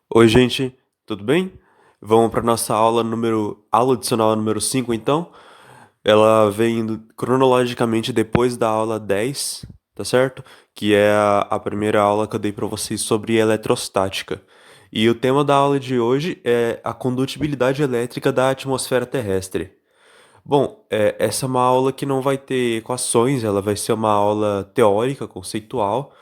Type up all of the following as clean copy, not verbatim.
Oi, gente, tudo bem? Vamos para nossa aula adicional número 5, então. Ela vem indo cronologicamente depois da aula 10, tá certo? Que é a primeira aula que eu dei para vocês sobre eletrostática. E o tema da aula de hoje é a condutibilidade elétrica da atmosfera terrestre. Bom, essa é uma aula que não vai ter equações, ela vai ser uma aula teórica, conceitual,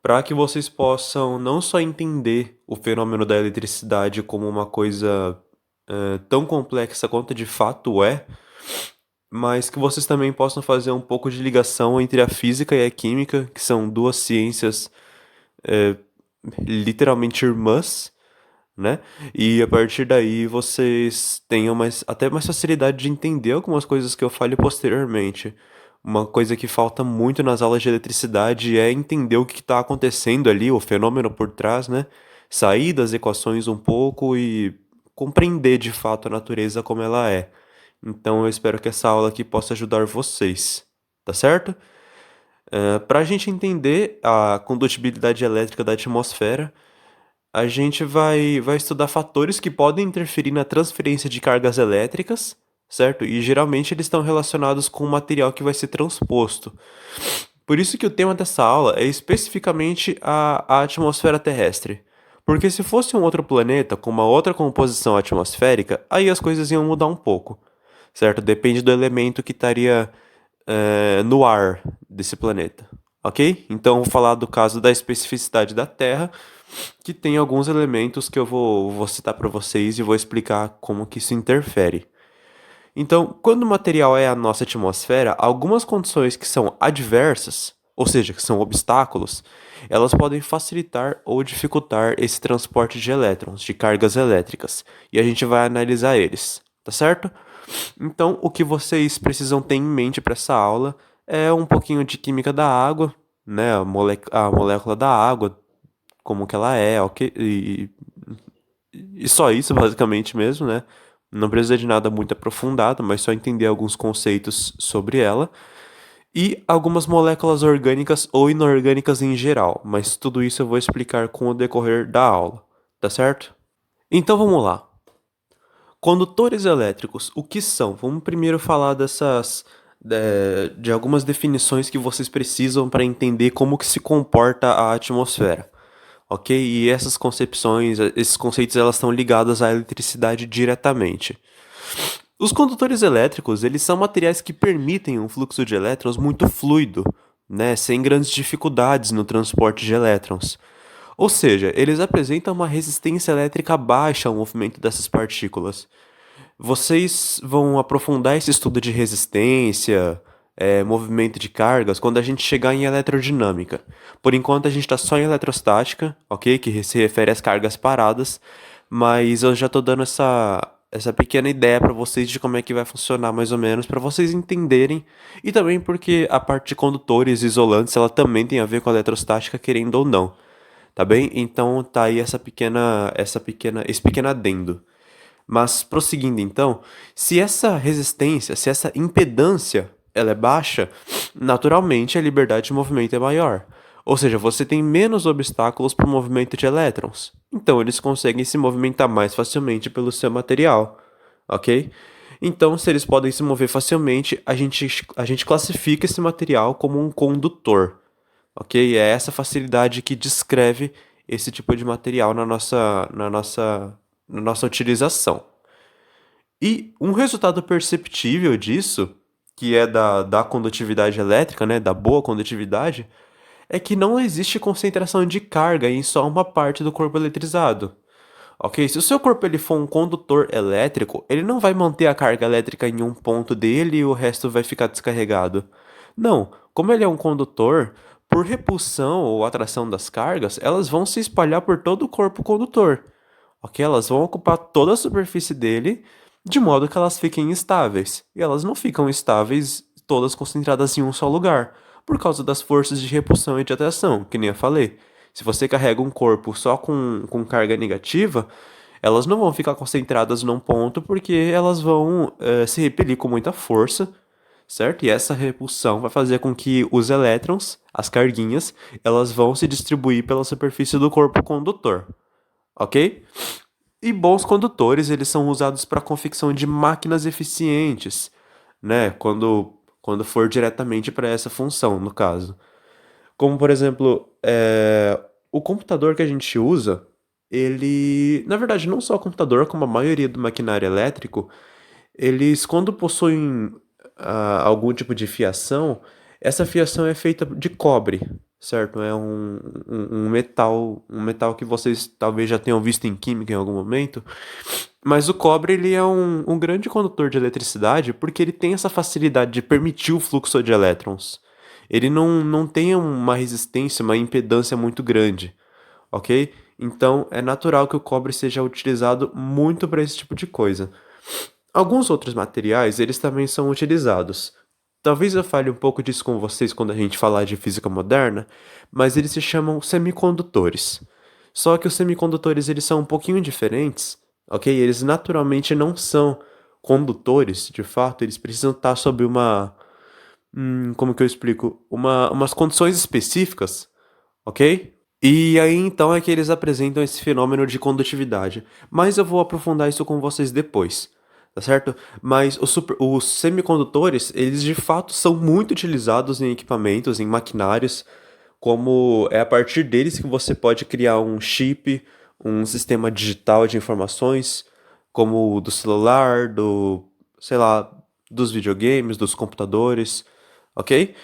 para que vocês possam não só entender o fenômeno da eletricidade como uma coisa tão complexa quanto de fato é, mas que vocês também possam fazer um pouco de ligação entre a física e a química, que são duas ciências é, literalmente irmãs, né? E a partir daí vocês tenham até mais facilidade de entender algumas coisas que eu fale posteriormente. Uma coisa que falta muito nas aulas de eletricidade é entender o que está acontecendo ali, o fenômeno por trás, né? Sair das equações um pouco e compreender de fato a natureza como ela é. Então eu espero que essa aula aqui possa ajudar vocês, tá certo? Para a gente entender a condutibilidade elétrica da atmosfera, a gente vai estudar fatores que podem interferir na transferência de cargas elétricas, certo? E geralmente eles estão relacionados com o material que vai ser transposto. Por isso que o tema dessa aula é especificamente a atmosfera terrestre. Porque se fosse um outro planeta com uma outra composição atmosférica, aí as coisas iam mudar um pouco, certo? Depende do elemento que estaria no ar desse planeta, ok? Então, vou falar do caso da especificidade da Terra, que tem alguns elementos que eu vou citar para vocês e vou explicar como que isso interfere. Então, quando o material é a nossa atmosfera, algumas condições que são adversas, ou seja, que são obstáculos, elas podem facilitar ou dificultar esse transporte de elétrons, de cargas elétricas, e a gente vai analisar eles, tá certo? Então, o que vocês precisam ter em mente para essa aula é um pouquinho de química da água, né, a molécula da água, como que ela é, ok? E só isso, basicamente mesmo, né? Não precisa de nada muito aprofundado, mas só entender alguns conceitos sobre ela. E algumas moléculas orgânicas ou inorgânicas em geral, mas tudo isso eu vou explicar com o decorrer da aula, tá certo? Então vamos lá. Condutores elétricos, o que são? Vamos primeiro falar de algumas definições que vocês precisam para entender como que se comporta a atmosfera, ok? E essas concepções, esses conceitos, elas estão ligadas à eletricidade diretamente. Os condutores elétricos, eles são materiais que permitem um fluxo de elétrons muito fluido, né, sem grandes dificuldades no transporte de elétrons. Ou seja, eles apresentam uma resistência elétrica baixa ao movimento dessas partículas. Vocês vão aprofundar esse estudo de resistência, movimento de cargas, quando a gente chegar em eletrodinâmica. Por enquanto, a gente está só em eletrostática, ok? Que se refere às cargas paradas, mas eu já estou dando essa pequena ideia para vocês de como é que vai funcionar mais ou menos, para vocês entenderem, e também porque a parte de condutores e isolantes, ela também tem a ver com a eletrostática, querendo ou não, tá bem? Então tá aí esse pequeno adendo. Mas prosseguindo então, se essa resistência, se essa impedância ela é baixa, naturalmente a liberdade de movimento é maior. Ou seja, você tem menos obstáculos para o movimento de elétrons. Então eles conseguem se movimentar mais facilmente pelo seu material, ok? Então, se eles podem se mover facilmente, a gente classifica esse material como um condutor, ok? É essa facilidade que descreve esse tipo de material na nossa utilização. E um resultado perceptível disso, que é da condutividade elétrica, né, da boa condutividade, é que não existe concentração de carga em só uma parte do corpo eletrizado. Ok? Se o seu corpo ele for um condutor elétrico, ele não vai manter a carga elétrica em um ponto dele e o resto vai ficar descarregado. Não, como ele é um condutor, por repulsão ou atração das cargas, elas vão se espalhar por todo o corpo condutor. Ok? Elas vão ocupar toda a superfície dele, de modo que elas fiquem estáveis. E elas não ficam estáveis todas concentradas em um só lugar, por causa das forças de repulsão e de atração, que nem eu falei. Se você carrega um corpo só com carga negativa, elas não vão ficar concentradas num ponto porque elas vão se repelir com muita força, certo? E essa repulsão vai fazer com que os elétrons, as carguinhas, elas vão se distribuir pela superfície do corpo condutor, ok? E bons condutores, eles são usados para confecção de máquinas eficientes, né? Quando for diretamente para essa função, no caso. Como, por exemplo, o computador que a gente usa, ele, na verdade, não só o computador, como a maioria do maquinário elétrico, eles, quando possuem algum tipo de fiação, essa fiação é feita de cobre, certo? É um metal que vocês talvez já tenham visto em química em algum momento. Mas o cobre, ele é um grande condutor de eletricidade porque ele tem essa facilidade de permitir o fluxo de elétrons. Ele não tem uma resistência, uma impedância muito grande, ok? Então é natural que o cobre seja utilizado muito para esse tipo de coisa. Alguns outros materiais, eles também são utilizados. Talvez eu fale um pouco disso com vocês quando a gente falar de física moderna, mas eles se chamam semicondutores. Só que os semicondutores, eles são um pouquinho diferentes, ok? Eles naturalmente não são condutores, de fato, eles precisam estar sob como que eu explico? Umas condições específicas, ok? E aí então é que eles apresentam esse fenômeno de condutividade. Mas eu vou aprofundar isso com vocês depois, tá certo? Mas os semicondutores, eles de fato são muito utilizados em equipamentos, em maquinários, como é a partir deles que você pode criar um chip, um sistema digital de informações, como o do celular, sei lá, dos videogames, dos computadores, ok?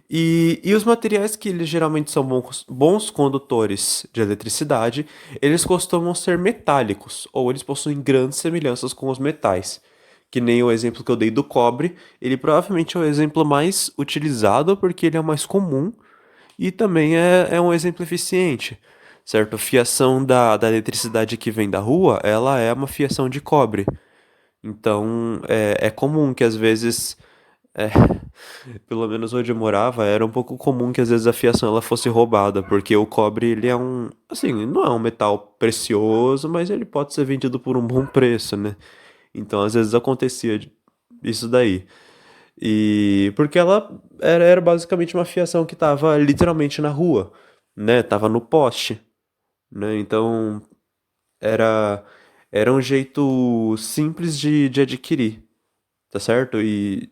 E os materiais que eles geralmente são bons condutores de eletricidade, eles costumam ser metálicos, ou eles possuem grandes semelhanças com os metais. Que nem o exemplo que eu dei do cobre, ele provavelmente é o exemplo mais utilizado porque ele é o mais comum e também é um exemplo eficiente, certo? A fiação da eletricidade que vem da rua, ela é uma fiação de cobre. Então, é comum que às vezes, é, pelo menos onde eu morava, era um pouco comum que às vezes a fiação ela fosse roubada, porque o cobre, ele é assim, não é um metal precioso, mas ele pode ser vendido por um bom preço, né? Então, às vezes acontecia isso daí. E porque ela era basicamente uma fiação que estava literalmente na rua, né? Tava no poste, né? Então, era era um jeito simples de adquirir, tá certo? E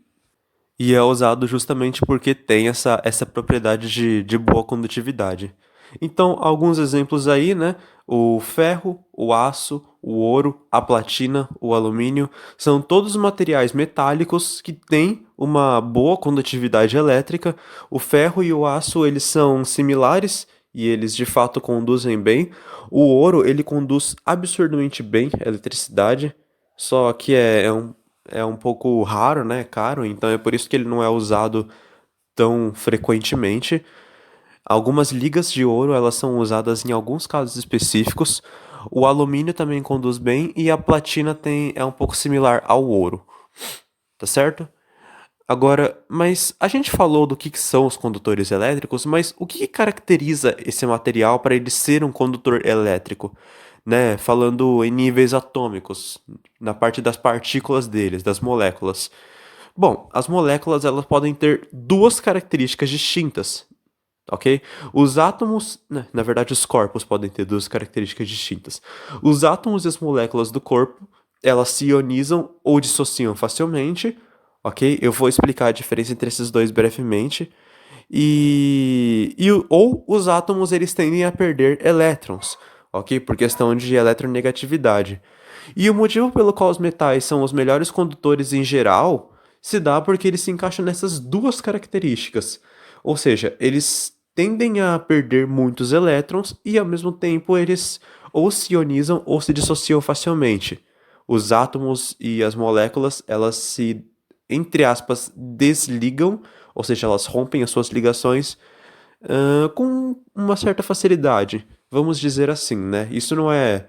é usado justamente porque tem essa propriedade de boa condutividade. Então, alguns exemplos aí, né? O ferro, o aço, o ouro, a platina, o alumínio, são todos materiais metálicos que têm uma boa condutividade elétrica. O ferro e o aço, eles são similares e eles de fato conduzem bem. O ouro, ele conduz absurdamente bem a eletricidade, só que é um pouco raro, né? Caro, então é por isso que ele não é usado tão frequentemente. Algumas ligas de ouro, elas são usadas em alguns casos específicos. O alumínio também conduz bem e a platina é um pouco similar ao ouro, tá certo? Agora, mas a gente falou do que são os condutores elétricos, mas o que caracteriza esse material para ele ser um condutor elétrico, né? Falando em níveis atômicos, na parte das partículas deles, das moléculas. Bom, as moléculas elas podem ter duas características distintas, ok? Os átomos, né, na verdade, os corpos podem ter duas características distintas. Os átomos e as moléculas do corpo, elas se ionizam ou dissociam facilmente, ok? Eu vou explicar a diferença entre esses dois brevemente. Ou os átomos eles tendem a perder elétrons, ok? Por questão de eletronegatividade. E o motivo pelo qual os metais são os melhores condutores em geral se dá porque eles se encaixam nessas duas características. Ou seja, eles tendem a perder muitos elétrons e ao mesmo tempo eles ou se ionizam ou se dissociam facilmente. Os átomos e as moléculas, elas se, entre aspas, desligam, ou seja, elas rompem as suas ligações com uma certa facilidade. Vamos dizer assim, né? Isso não é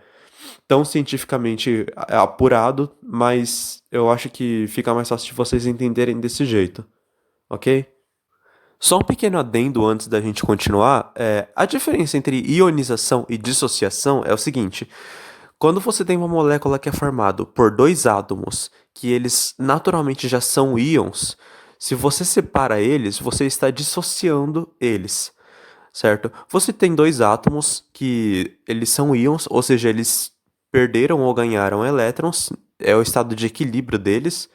tão cientificamente apurado, mas eu acho que fica mais fácil de vocês entenderem desse jeito, ok? Só um pequeno adendo antes da gente continuar, a diferença entre ionização e dissociação é o seguinte: quando você tem uma molécula que é formada por dois átomos, que eles naturalmente já são íons, se você separa eles, você está dissociando eles. certo? Você tem dois átomos que eles são íons, ou seja, eles perderam ou ganharam elétrons, é o estado de equilíbrio deles,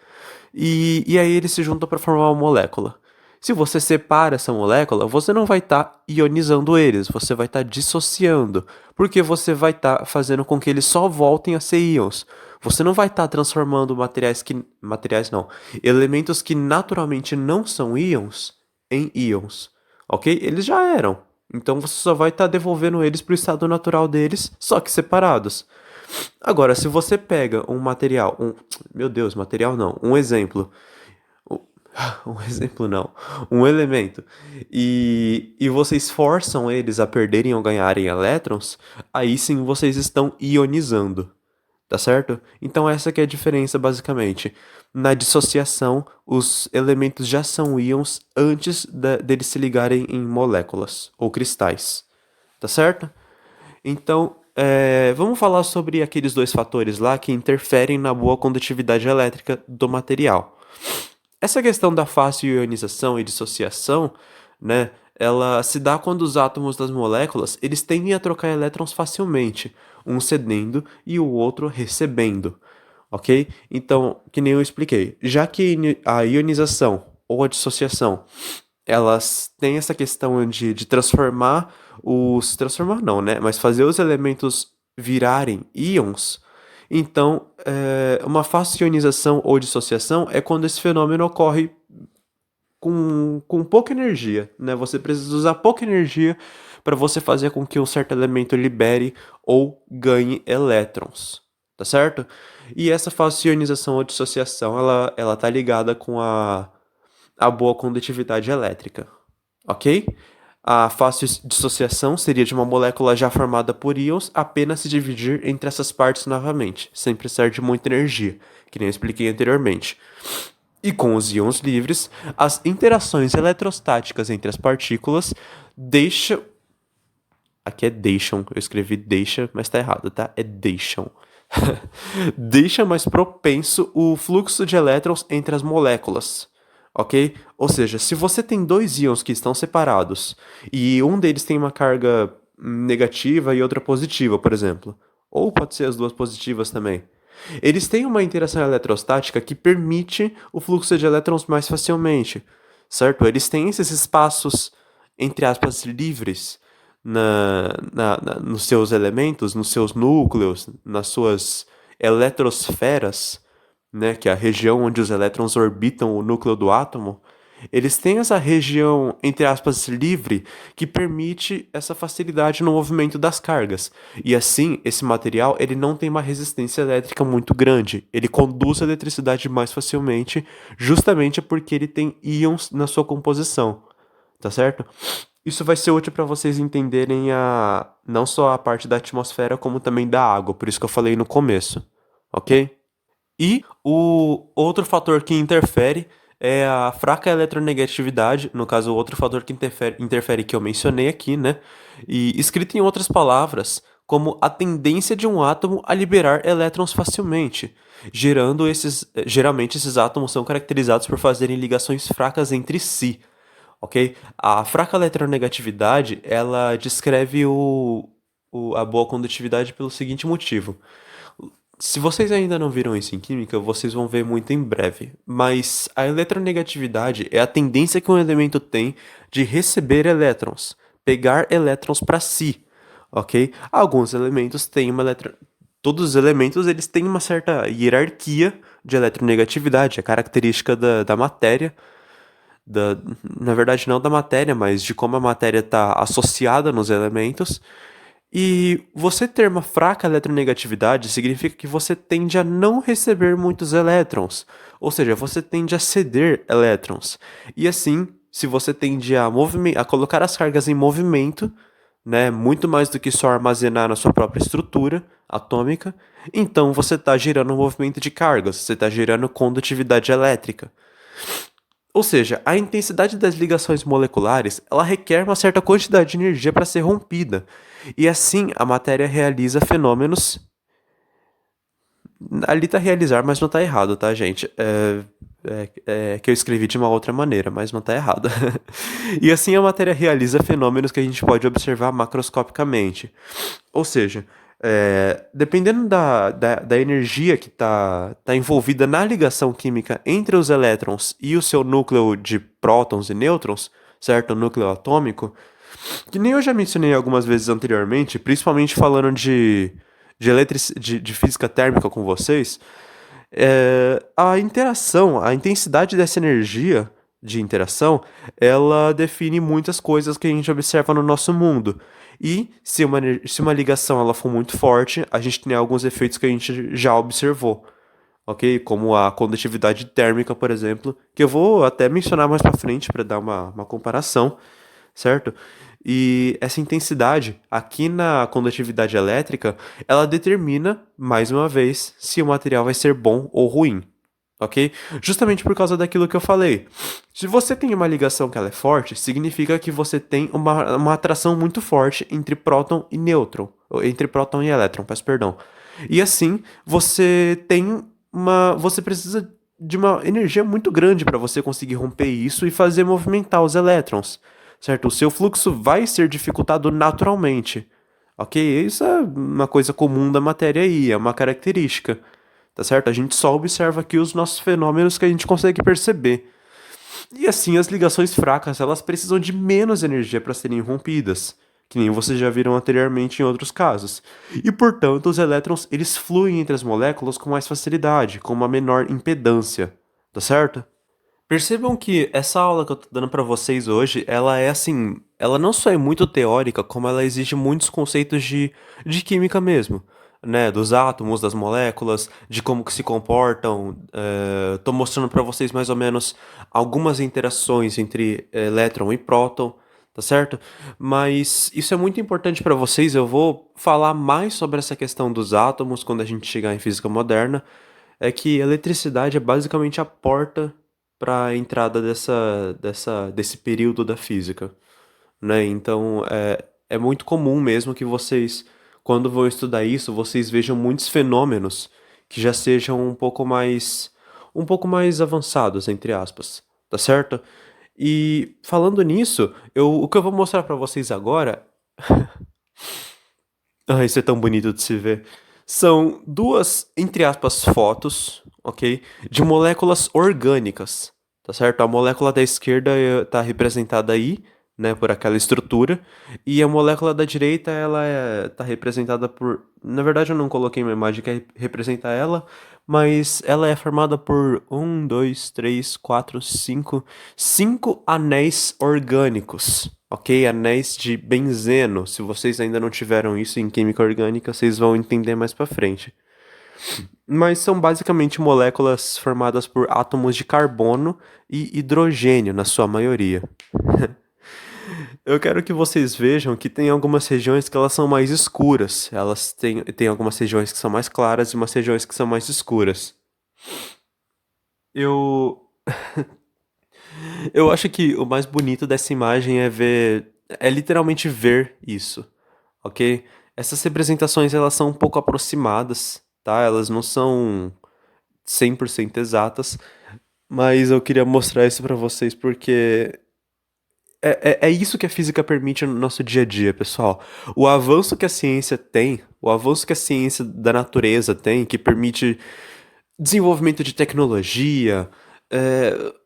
e aí eles se juntam para formar uma molécula. Se você separa essa molécula, você não vai estar ionizando eles, você vai estar dissociando, porque você vai estar fazendo com que eles só voltem a ser íons. Você não vai estar transformando materiais não, elementos que naturalmente não são íons em íons, ok? Eles já eram. Então você só vai estar devolvendo eles para o estado natural deles, só que separados. Agora, se você pega um material, meu Deus, material não, um exemplo, um um exemplo não, um elemento, e vocês forçam eles a perderem ou ganharem elétrons, aí sim vocês estão ionizando, tá certo? Então essa que é a diferença basicamente. Na dissociação, os elementos já são íons antes deles se ligarem em moléculas ou cristais, tá certo? Então, vamos falar sobre aqueles dois fatores lá que interferem na boa condutividade elétrica do material. Essa questão da fácil ionização e dissociação, né, ela se dá quando os átomos das moléculas, eles tendem a trocar elétrons facilmente, um cedendo e o outro recebendo, ok? Então, que nem eu expliquei, já que a ionização ou a dissociação elas têm essa questão de transformar os. Transformar não, né? Mas fazer os elementos virarem íons. Então, uma fácil ionização ou dissociação é quando esse fenômeno ocorre com pouca energia, né? Você precisa usar pouca energia para você fazer com que um certo elemento libere ou ganhe elétrons, tá certo? E essa fácil ionização ou dissociação, ela tá ligada com a boa condutividade elétrica, ok? A fácil dissociação seria de uma molécula já formada por íons apenas se dividir entre essas partes novamente, sem precisar de muita energia, que nem eu expliquei anteriormente. E com os íons livres, as interações eletrostáticas entre as partículas deixam. Aqui é deixam, eu escrevi deixa, mas tá errado, tá? É deixam. Deixa mais propenso o fluxo de elétrons entre as moléculas, ok? Ou seja, se você tem dois íons que estão separados e um deles tem uma carga negativa e outra positiva, por exemplo, ou pode ser as duas positivas também, eles têm uma interação eletrostática que permite o fluxo de elétrons mais facilmente, certo? Eles têm esses espaços, entre aspas, livres nos seus elementos, nos seus núcleos, nas suas eletrosferas, né, que é a região onde os elétrons orbitam o núcleo do átomo, eles têm essa região, entre aspas, livre, que permite essa facilidade no movimento das cargas. E assim, esse material ele não tem uma resistência elétrica muito grande. Ele conduz a eletricidade mais facilmente, justamente porque ele tem íons na sua composição, tá certo? Isso vai ser útil para vocês entenderem não só a parte da atmosfera, como também da água, por isso que eu falei no começo, ok? E o outro fator que interfere é a fraca eletronegatividade, no caso, o outro fator que interfere que eu mencionei aqui, né? E escrito em outras palavras, como a tendência de um átomo a liberar elétrons facilmente, geralmente esses átomos são caracterizados por fazerem ligações fracas entre si, ok? A fraca eletronegatividade, ela descreve a boa condutividade pelo seguinte motivo. Se vocês ainda não viram isso em química, vocês vão ver muito em breve. Mas a eletronegatividade é a tendência que um elemento tem de receber elétrons, pegar elétrons para si, ok? Alguns elementos têm Todos os elementos eles têm uma certa hierarquia de eletronegatividade, é característica da matéria, da, na verdade não da matéria, mas de como a matéria está associada nos elementos. E você ter uma fraca eletronegatividade significa que você tende a não receber muitos elétrons, ou seja, você tende a ceder elétrons. E assim, se você tende a colocar as cargas em movimento, né, muito mais do que só armazenar na sua própria estrutura atômica, então você está gerando um movimento de cargas, você está gerando condutividade elétrica. Ou seja, a intensidade das ligações moleculares, ela requer uma certa quantidade de energia para ser rompida. E assim, a matéria realiza fenômenos. Ali tá realizar, mas não tá errado, tá, gente? É que eu escrevi de uma outra maneira, mas não tá errado. E assim a matéria realiza fenômenos que a gente pode observar macroscopicamente. Ou seja, dependendo da energia que tá envolvida na ligação química entre os elétrons e o seu núcleo de prótons e nêutrons, certo? O núcleo atômico, que nem eu já mencionei algumas vezes anteriormente, principalmente falando de física térmica com vocês, a interação, a intensidade dessa energia de interação, ela define muitas coisas que a gente observa no nosso mundo. E se uma ligação ela for muito forte, a gente tem alguns efeitos que a gente já observou, ok? Como a condutividade térmica, por exemplo, que eu vou até mencionar mais para frente para dar uma comparação, certo? E essa intensidade aqui na condutividade elétrica, ela determina, mais uma vez, se o material vai ser bom ou ruim, ok? Justamente por causa daquilo que eu falei. Se você tem uma ligação que ela é forte, significa que você tem uma atração muito forte entre próton e nêutron, ou entre próton e elétron, peço perdão. E assim, você precisa de uma energia muito grande para você conseguir romper isso e fazer movimentar os elétrons, certo? O seu fluxo vai ser dificultado naturalmente, ok? Isso é uma coisa comum da matéria aí, é uma característica, tá certo? A gente só observa aqui os nossos fenômenos que a gente consegue perceber. E assim, as ligações fracas, elas precisam de menos energia para serem rompidas, que nem vocês já viram anteriormente em outros casos. E portanto, os elétrons, eles fluem entre as moléculas com mais facilidade, com uma menor impedância, tá certo? Percebam que essa aula que eu tô dando pra vocês hoje, ela é assim, ela não só é muito teórica, como ela exige muitos conceitos de química mesmo, né? Dos átomos, das moléculas, de como que se comportam. Tô mostrando pra vocês mais ou menos algumas interações entre elétron e próton, tá certo? Mas isso é muito importante pra vocês. Eu vou falar mais sobre essa questão dos átomos quando a gente chegar em física moderna. É que a eletricidade é basicamente a porta para a entrada desse período da física, né? Então é muito comum mesmo que vocês, quando vão estudar isso, vocês vejam muitos fenômenos que já sejam um pouco mais avançados, entre aspas, tá certo? E falando nisso, o que eu vou mostrar para vocês agora, ah, isso é tão bonito de se ver. São duas, entre aspas, fotos, ok? De moléculas orgânicas, tá certo? A molécula da esquerda tá representada aí, né, por aquela estrutura, e a molécula da direita, tá representada por... Na verdade, eu não coloquei uma imagem que representa ela, mas ela é formada por um, dois, três, quatro, cinco anéis orgânicos, ok? Anéis de benzeno. Se vocês ainda não tiveram isso em química orgânica, vocês vão entender mais pra frente. Mas são basicamente moléculas formadas por átomos de carbono e hidrogênio, na sua maioria. Eu quero que vocês vejam que tem algumas regiões que elas são mais escuras. Tem algumas regiões que são mais claras e umas regiões que são mais escuras. Eu Eu acho que o mais bonito dessa imagem é literalmente ver isso, ok? Essas representações elas são um pouco aproximadas, tá? Elas não são 100% exatas, mas eu queria mostrar isso pra vocês porque é isso que a física permite no nosso dia a dia, pessoal. O avanço que a ciência tem, o avanço que a ciência da natureza tem, que permite desenvolvimento de tecnologia,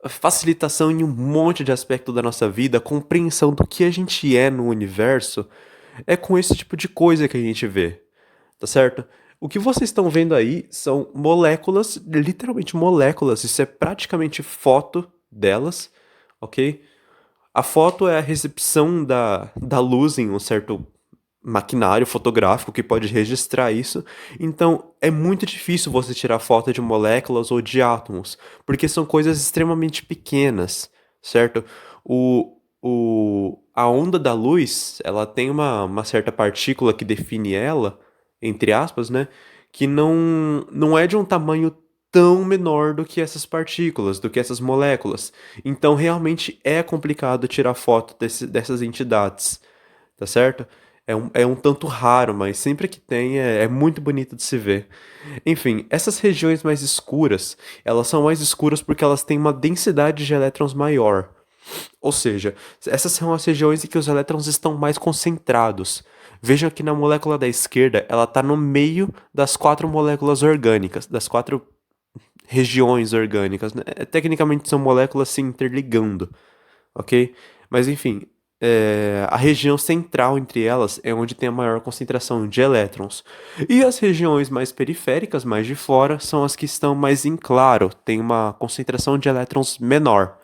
facilitação em um monte de aspecto da nossa vida, compreensão do que a gente é no universo, é com esse tipo de coisa que a gente vê, tá certo? O que vocês estão vendo aí são moléculas, literalmente moléculas, isso é praticamente foto delas, ok? A foto é a recepção da luz em um certo maquinário fotográfico que pode registrar isso. Então, é muito difícil você tirar foto de moléculas ou de átomos, porque são coisas extremamente pequenas, certo? A onda da luz, ela tem uma certa partícula que define ela, entre aspas, né? Que não é de um tamanho tão menor do que essas partículas, do que essas moléculas. Então, realmente é complicado tirar foto dessas entidades, tá certo? É um tanto raro, mas sempre que tem é muito bonito de se ver. Enfim, essas regiões mais escuras, elas são mais escuras porque elas têm uma densidade de elétrons maior. Ou seja, essas são as regiões em que os elétrons estão mais concentrados. Vejam que na molécula da esquerda, ela está no meio das quatro moléculas orgânicas, das quatro regiões orgânicas, né? Tecnicamente são moléculas se interligando, ok? Mas enfim, a região central entre elas é onde tem a maior concentração de elétrons. E as regiões mais periféricas, mais de fora, são as que estão mais em claro, tem uma concentração de elétrons menor,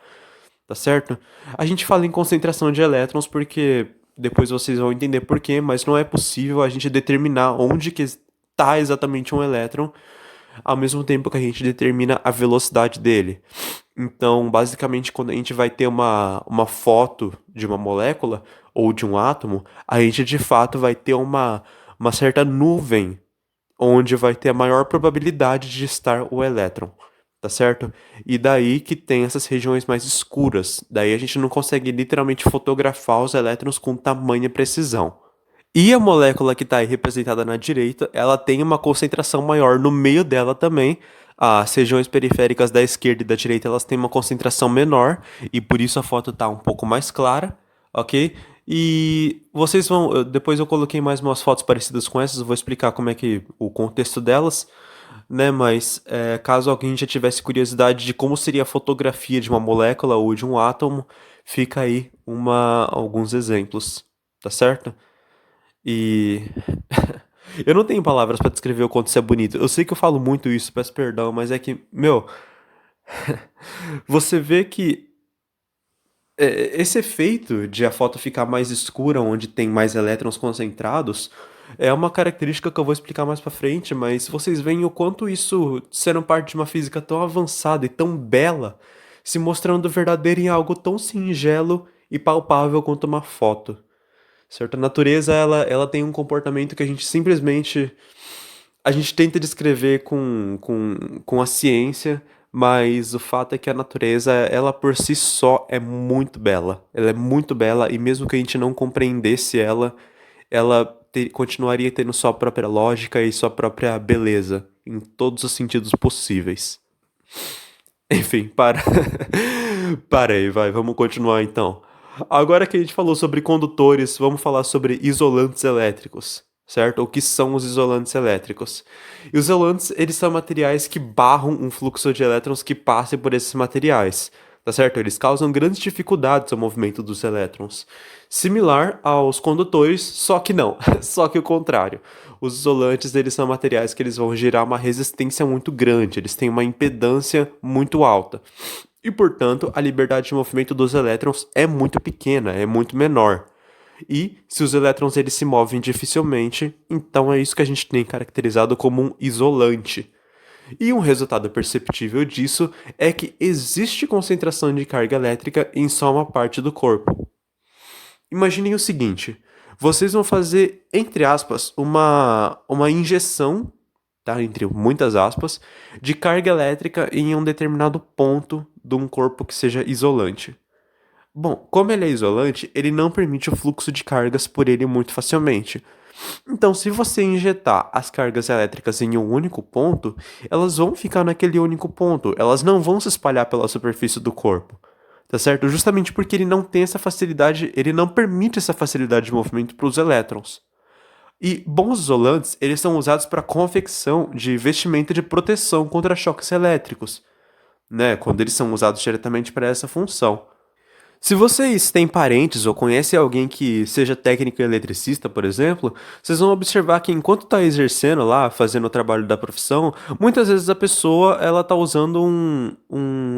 tá certo? A gente fala em concentração de elétrons porque depois vocês vão entender por quê, mas não é possível a gente determinar onde que está exatamente um elétron ao mesmo tempo que a gente determina a velocidade dele. Então, basicamente, quando a gente vai ter uma foto de uma molécula ou de um átomo, a gente de fato vai ter uma certa nuvem onde vai ter a maior probabilidade de estar o elétron, tá certo? E daí que tem essas regiões mais escuras. Daí a gente não consegue literalmente fotografar os elétrons com tamanha precisão. E a molécula que está aí representada na direita, ela tem uma concentração maior no meio dela também. As regiões periféricas da esquerda e da direita, elas têm uma concentração menor, e por isso a foto está um pouco mais clara, ok? E vocês vão. Depois eu coloquei mais umas fotos parecidas com essas, eu vou explicar como é que o contexto delas, né? Mas caso alguém já tivesse curiosidade de como seria a fotografia de uma molécula ou de um átomo, fica aí alguns exemplos, tá certo? E eu não tenho palavras pra descrever o quanto isso é bonito. Eu sei que eu falo muito isso, peço perdão, mas é que, meu, você vê que esse efeito de a foto ficar mais escura, onde tem mais elétrons concentrados, é uma característica que eu vou explicar mais pra frente, mas vocês veem o quanto isso, sendo parte de uma física tão avançada e tão bela, se mostrando verdadeiro em algo tão singelo e palpável quanto uma foto. Certo? A natureza, ela tem um comportamento que a gente simplesmente. A gente tenta descrever com a ciência, mas o fato é que a natureza, ela por si só é muito bela. Ela é muito bela e mesmo que a gente não compreendesse ela, continuaria tendo sua própria lógica e sua própria beleza, em todos os sentidos possíveis. Enfim, para. Para aí, vai, vamos continuar então. Agora que a gente falou sobre condutores, vamos falar sobre isolantes elétricos, certo? O que são os isolantes elétricos? E os isolantes, eles são materiais que barram um fluxo de elétrons que passe por esses materiais, tá certo? Eles causam grandes dificuldades ao movimento dos elétrons. Similar aos condutores, só que não, só que o contrário. Os isolantes, eles são materiais que eles vão gerar uma resistência muito grande, eles têm uma impedância muito alta. E, portanto, a liberdade de movimento dos elétrons é muito pequena, é muito menor. E se os elétrons eles se movem dificilmente, então é isso que a gente tem caracterizado como um isolante. E um resultado perceptível disso é que existe concentração de carga elétrica em só uma parte do corpo. Imaginem o seguinte: vocês vão fazer, entre aspas, uma injeção, tá? Entre muitas aspas, de carga elétrica em um determinado ponto de um corpo que seja isolante. Bom, como ele é isolante, ele não permite o fluxo de cargas por ele muito facilmente. Então, se você injetar as cargas elétricas em um único ponto, elas vão ficar naquele único ponto, elas não vão se espalhar pela superfície do corpo. Tá certo? Justamente porque ele não tem essa facilidade, ele não permite essa facilidade de movimento para os elétrons. E bons isolantes, eles são usados para confecção de vestimenta de proteção contra choques elétricos, né? Quando eles são usados diretamente para essa função. Se vocês têm parentes ou conhecem alguém que seja técnico eletricista, por exemplo, vocês vão observar que enquanto está exercendo lá, fazendo o trabalho da profissão, muitas vezes a pessoa ela está usando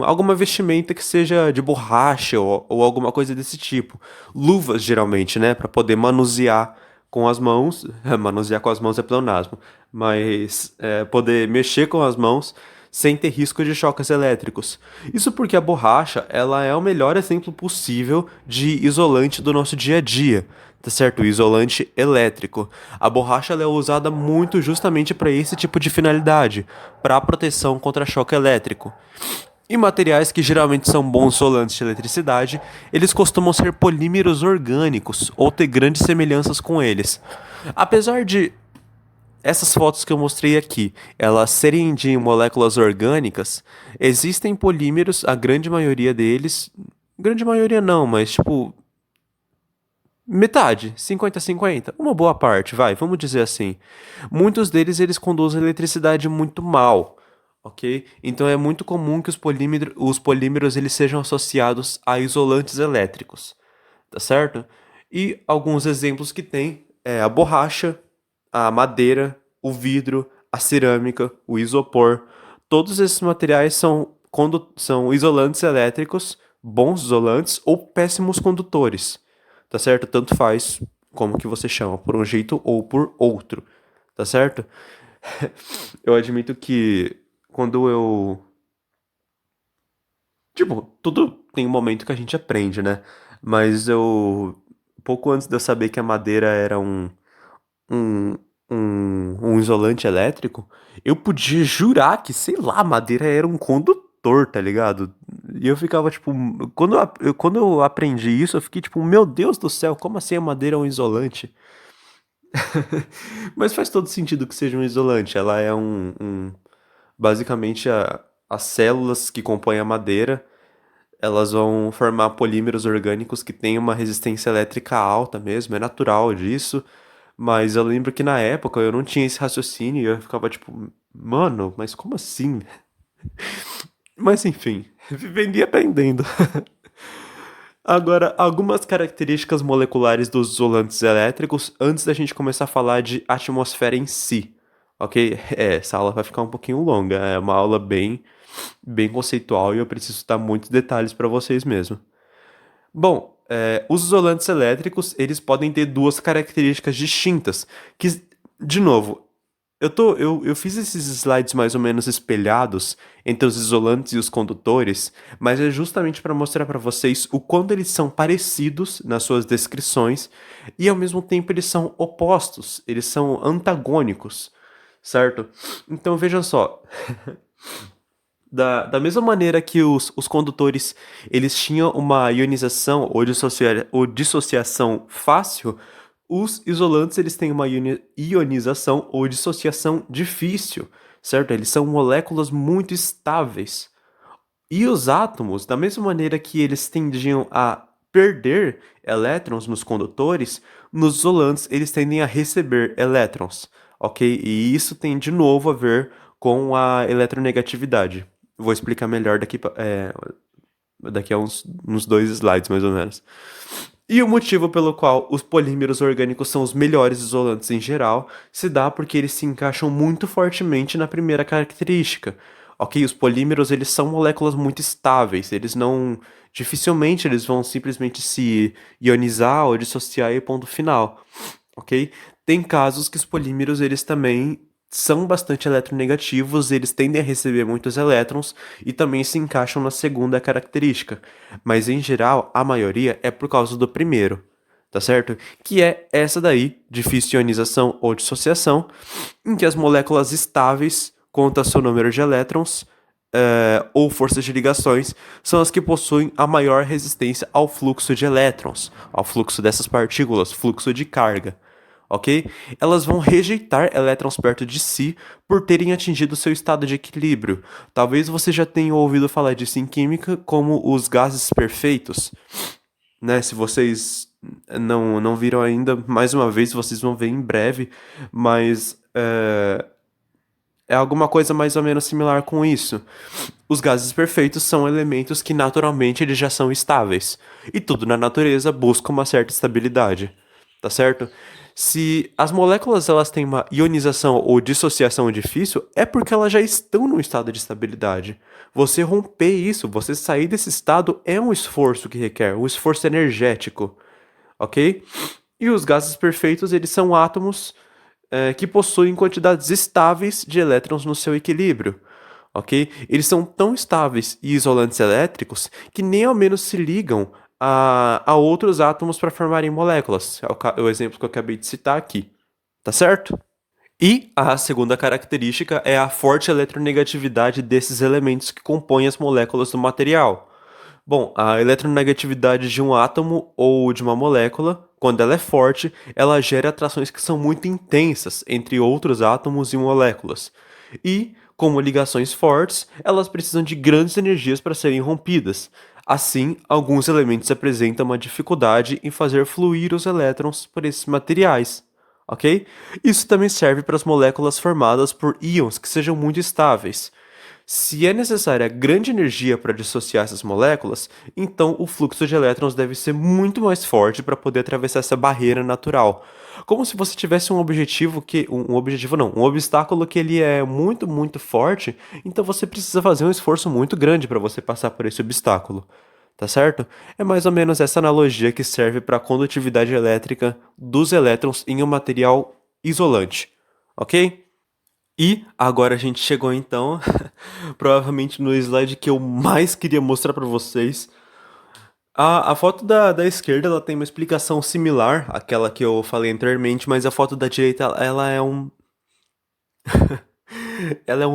alguma vestimenta que seja de borracha ou alguma coisa desse tipo. Luvas, geralmente, né, para poder manusear com as mãos. Manusear com as mãos é pleonasmo, mas poder mexer com as mãos sem ter risco de choques elétricos. Isso porque a borracha, ela é o melhor exemplo possível de isolante do nosso dia a dia, tá certo? O isolante elétrico. A borracha ela é usada muito justamente para esse tipo de finalidade, para proteção contra choque elétrico. E materiais que geralmente são bons isolantes de eletricidade, eles costumam ser polímeros orgânicos ou ter grandes semelhanças com eles. Apesar de essas fotos que eu mostrei aqui, elas serem de moléculas orgânicas, existem polímeros, a grande maioria deles, grande maioria não, mas tipo metade, 50-50, uma boa parte, vai, vamos dizer assim. Muitos deles eles conduzem eletricidade muito mal, ok? Então é muito comum que os polímeros eles sejam associados a isolantes elétricos, tá certo? E alguns exemplos que tem é a borracha, a madeira, o vidro, a cerâmica, o isopor. Todos esses materiais são isolantes elétricos, bons isolantes ou péssimos condutores, tá certo? Tanto faz como que você chama, por um jeito ou por outro, tá certo? Eu admito que quando eu. Tipo, tudo tem um momento que a gente aprende, né? Mas eu. Pouco antes de eu saber que a madeira era um, um isolante elétrico, eu podia jurar que, sei lá, a madeira era um condutor, tá ligado? E eu ficava, tipo, quando eu aprendi isso, eu fiquei tipo, meu Deus do céu, como assim a madeira é um isolante? Mas faz todo sentido que seja um isolante. Ela é basicamente, as células que compõem a madeira, elas vão formar polímeros orgânicos que têm uma resistência elétrica alta mesmo, é natural disso. Mas eu lembro que na época eu não tinha esse raciocínio e eu ficava tipo, mano, mas como assim? Mas enfim, vivendo e aprendendo. Agora, algumas características moleculares dos isolantes elétricos antes da gente começar a falar de atmosfera em si, ok? Essa aula vai ficar um pouquinho longa, é uma aula bem conceitual e eu preciso dar muitos detalhes para vocês mesmo. Bom, os isolantes elétricos, eles podem ter duas características distintas, que, de novo, eu fiz esses slides mais ou menos espelhados entre os isolantes e os condutores, mas é justamente para mostrar para vocês o quanto eles são parecidos nas suas descrições e ao mesmo tempo eles são opostos, eles são antagônicos, certo? Então vejam só, da mesma maneira que os condutores eles tinham uma ionização ou dissociação fácil, os isolantes eles têm uma ionização ou dissociação difícil, certo? Eles são moléculas muito estáveis. E os átomos, da mesma maneira que eles tendiam a perder elétrons nos condutores, nos isolantes eles tendem a receber elétrons, ok? E isso tem de novo a ver com a eletronegatividade. Vou explicar melhor daqui a uns dois slides, mais ou menos. E o motivo pelo qual os polímeros orgânicos são os melhores isolantes em geral se dá porque eles se encaixam muito fortemente na primeira característica. Ok, os polímeros eles são moléculas muito estáveis, eles não dificilmente eles vão simplesmente se ionizar ou dissociar e ponto final. Ok? Tem casos que os polímeros eles também são bastante eletronegativos, eles tendem a receber muitos elétrons e também se encaixam na segunda característica, mas em geral a maioria é por causa do primeiro, tá certo? Que é essa daí, difícil ionização ou dissociação, em que as moléculas estáveis, quanto ao seu número de elétrons, ou forças de ligações, são as que possuem a maior resistência ao fluxo de elétrons, ao fluxo dessas partículas, fluxo de carga, ok? Elas vão rejeitar elétrons perto de si por terem atingido seu estado de equilíbrio. Talvez você já tenha ouvido falar disso em química como os gases perfeitos, né? Se vocês não viram ainda, mais uma vez vocês vão ver em breve, mas é alguma coisa mais ou menos similar com isso. Os gases perfeitos são elementos que naturalmente eles já são estáveis, e tudo na natureza busca uma certa estabilidade, tá certo? Se as moléculas elas têm uma ionização ou dissociação difícil, é porque elas já estão num estado de estabilidade. Você romper isso, você sair desse estado é um esforço que requer, um esforço energético, ok? E os gases perfeitos, eles são átomos que possuem quantidades estáveis de elétrons no seu equilíbrio, ok? Eles são tão estáveis e isolantes elétricos que nem ao menos se ligam a outros átomos para formarem moléculas. É o exemplo que eu acabei de citar aqui, tá certo? E a segunda característica é a forte eletronegatividade desses elementos que compõem as moléculas do material. Bom, a eletronegatividade de um átomo ou de uma molécula, quando ela é forte, ela gera atrações que são muito intensas entre outros átomos e moléculas. E, como ligações fortes, elas precisam de grandes energias para serem rompidas. Assim, alguns elementos apresentam uma dificuldade em fazer fluir os elétrons por esses materiais, ok? Isso também serve para as moléculas formadas por íons que sejam muito estáveis. Se é necessária grande energia para dissociar essas moléculas, então o fluxo de elétrons deve ser muito mais forte para poder atravessar essa barreira natural. Como se você tivesse um objetivo que. Um objetivo não, um obstáculo que ele é muito, muito forte, então você precisa fazer um esforço muito grande para você passar por esse obstáculo. Tá certo? É mais ou menos essa analogia que serve para a condutividade elétrica dos elétrons em um material isolante. Ok? E agora a gente chegou então, provavelmente no slide que eu mais queria mostrar para vocês. A foto da esquerda ela tem uma explicação similar àquela que eu falei anteriormente, mas a foto da direita ela é um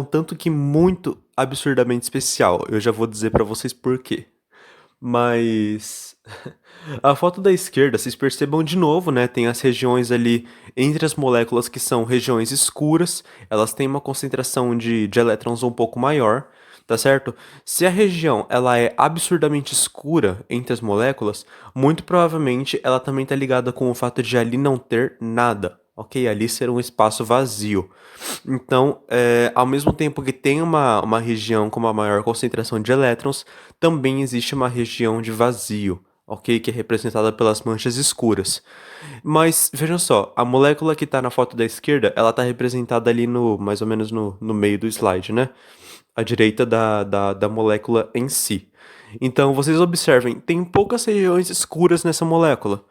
tanto que muito absurdamente especial. Eu já vou dizer para vocês por quê. Mas a foto da esquerda, vocês percebam de novo, né? Tem as regiões ali entre as moléculas que são regiões escuras, elas têm uma concentração de elétrons um pouco maior, tá certo? Se a região ela é absurdamente escura entre as moléculas, muito provavelmente ela também está ligada com o fato de ali não ter nada, ok? Ali ser um espaço vazio. Então, ao mesmo tempo que tem uma região com uma maior concentração de elétrons, também existe uma região de vazio, ok? Que é representada pelas manchas escuras. Mas vejam só, a molécula que está na foto da esquerda, ela está representada ali no, mais ou menos no meio do slide, né? À direita da molécula em si. Então, vocês observem, tem poucas regiões escuras nessa molécula.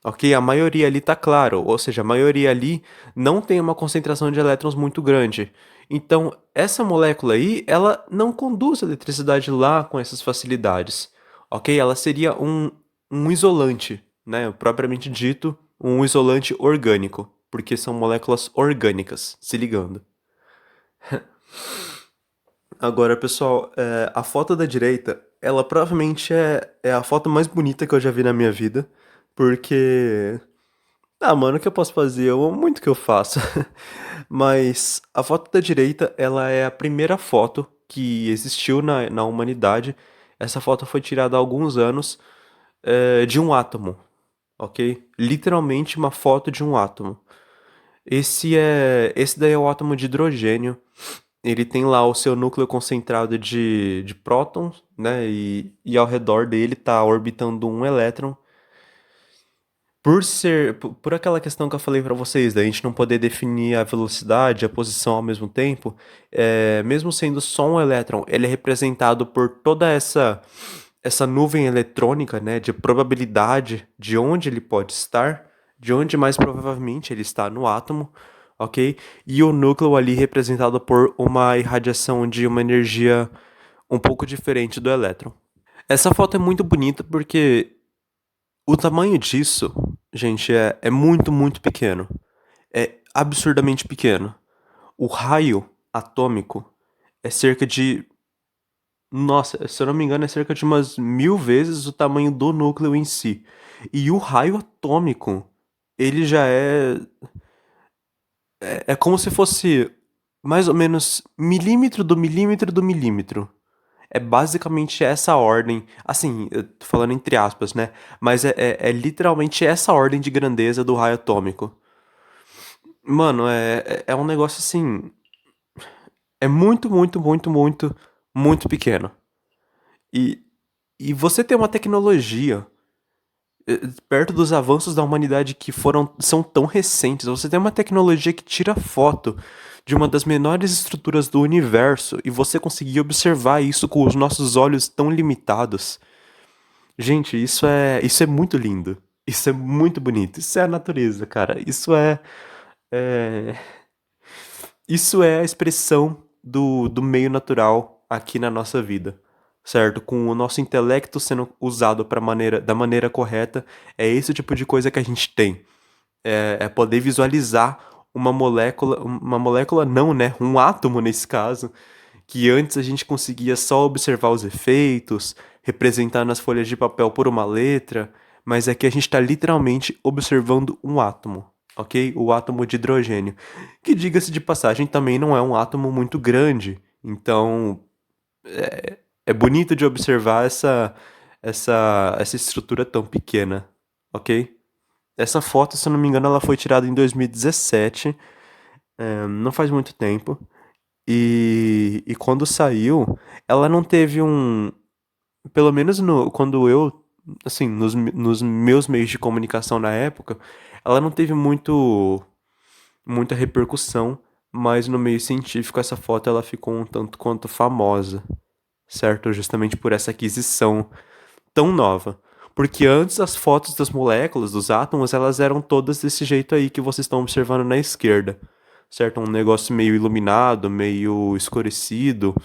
Ok? A maioria ali está claro, ou seja, a maioria ali não tem uma concentração de elétrons muito grande. Então, essa molécula aí, ela não conduz eletricidade lá com essas facilidades. Ok? Ela seria um isolante, né? Propriamente dito, um isolante orgânico, porque são moléculas orgânicas se ligando. Agora, pessoal, a foto da direita, ela provavelmente é a foto mais bonita que eu já vi na minha vida, porque ah, mano, o que eu posso fazer? Eu amo muito o que eu faço. Mas a foto da direita, ela é a primeira foto que existiu na humanidade. Essa foto foi tirada há alguns anos, de um átomo, ok? Literalmente uma foto de um átomo. Esse daí é o átomo de hidrogênio. Ele tem lá o seu núcleo concentrado de prótons, né? E ao redor dele está orbitando um elétron. Por aquela questão que eu falei pra vocês, da gente não poder definir a velocidade, a posição ao mesmo tempo, mesmo sendo só um elétron, ele é representado por toda essa nuvem eletrônica, né, de probabilidade de onde ele pode estar, de onde mais provavelmente ele está no átomo, ok? E o núcleo ali representado por uma irradiação de uma energia um pouco diferente do elétron. Essa foto é muito bonita porque o tamanho disso, gente, é muito, muito pequeno. É absurdamente pequeno. O raio atômico é cerca de. Nossa, se eu não me engano, é cerca de umas 1000 vezes o tamanho do núcleo em si. E o raio atômico, ele já é. É como se fosse mais ou menos milímetro do milímetro do milímetro. É basicamente essa ordem, assim, eu tô falando entre aspas, né? Mas é literalmente essa ordem de grandeza do raio atômico. Mano, é um negócio assim. É muito, muito, muito, muito, muito pequeno. E, e você tem uma tecnologia perto dos avanços da humanidade que são tão recentes. Você tem uma tecnologia que tira foto de uma das menores estruturas do universo e você conseguir observar isso com os nossos olhos tão limitados. Gente, isso é muito lindo. Isso é muito bonito. Isso é a natureza, cara. É isso é a expressão do meio natural aqui na nossa vida, certo? Com o nosso intelecto sendo usado da maneira correta, é esse tipo de coisa que a gente tem. É poder visualizar uma molécula não, né? Um átomo nesse caso, que antes a gente conseguia só observar os efeitos, representar nas folhas de papel por uma letra, mas aqui a gente está literalmente observando um átomo, ok? O átomo de hidrogênio, que diga-se de passagem também não é um átomo muito grande, então é bonito de observar essa estrutura tão pequena, ok? Essa foto, se eu não me engano, ela foi tirada em 2017, não faz muito tempo. E quando saiu, ela não teve um. Pelo menos quando eu. Assim, nos meus meios de comunicação na época, ela não teve muita repercussão, mas no meio científico essa foto ela ficou um tanto quanto famosa, certo? Justamente por essa aquisição tão nova. Porque antes as fotos das moléculas, dos átomos, elas eram todas desse jeito aí que vocês estão observando na esquerda, certo? Um negócio meio iluminado, meio escurecido,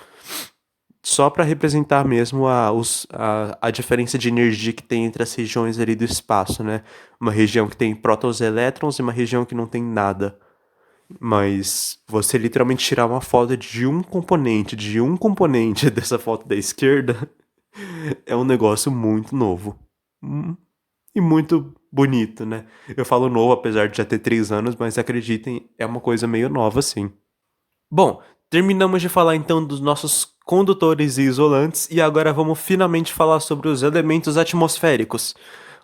só para representar mesmo a diferença de energia que tem entre as regiões ali do espaço, né? Uma região que tem prótons e elétrons e uma região que não tem nada. Mas você literalmente tirar uma foto de um componente dessa foto da esquerda é um negócio muito novo. E muito bonito, né? Eu falo novo, apesar de já ter 3 anos, mas acreditem, é uma coisa meio nova, sim. Bom, terminamos de falar então dos nossos condutores e isolantes, e agora vamos finalmente falar sobre os elementos atmosféricos,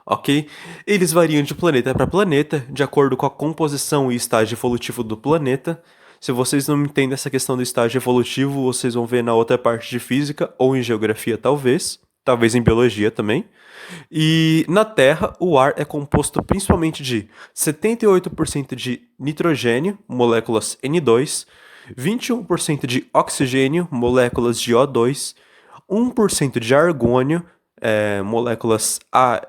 ok? Eles variam de planeta para planeta, de acordo com a composição e estágio evolutivo do planeta. Se vocês não entendem essa questão do estágio evolutivo, vocês vão ver na outra parte de física ou em geografia, talvez em biologia também. E na Terra, o ar é composto principalmente de 78% de nitrogênio, moléculas N2, 21% de oxigênio, moléculas de O2, 1% de argônio, moléculas A.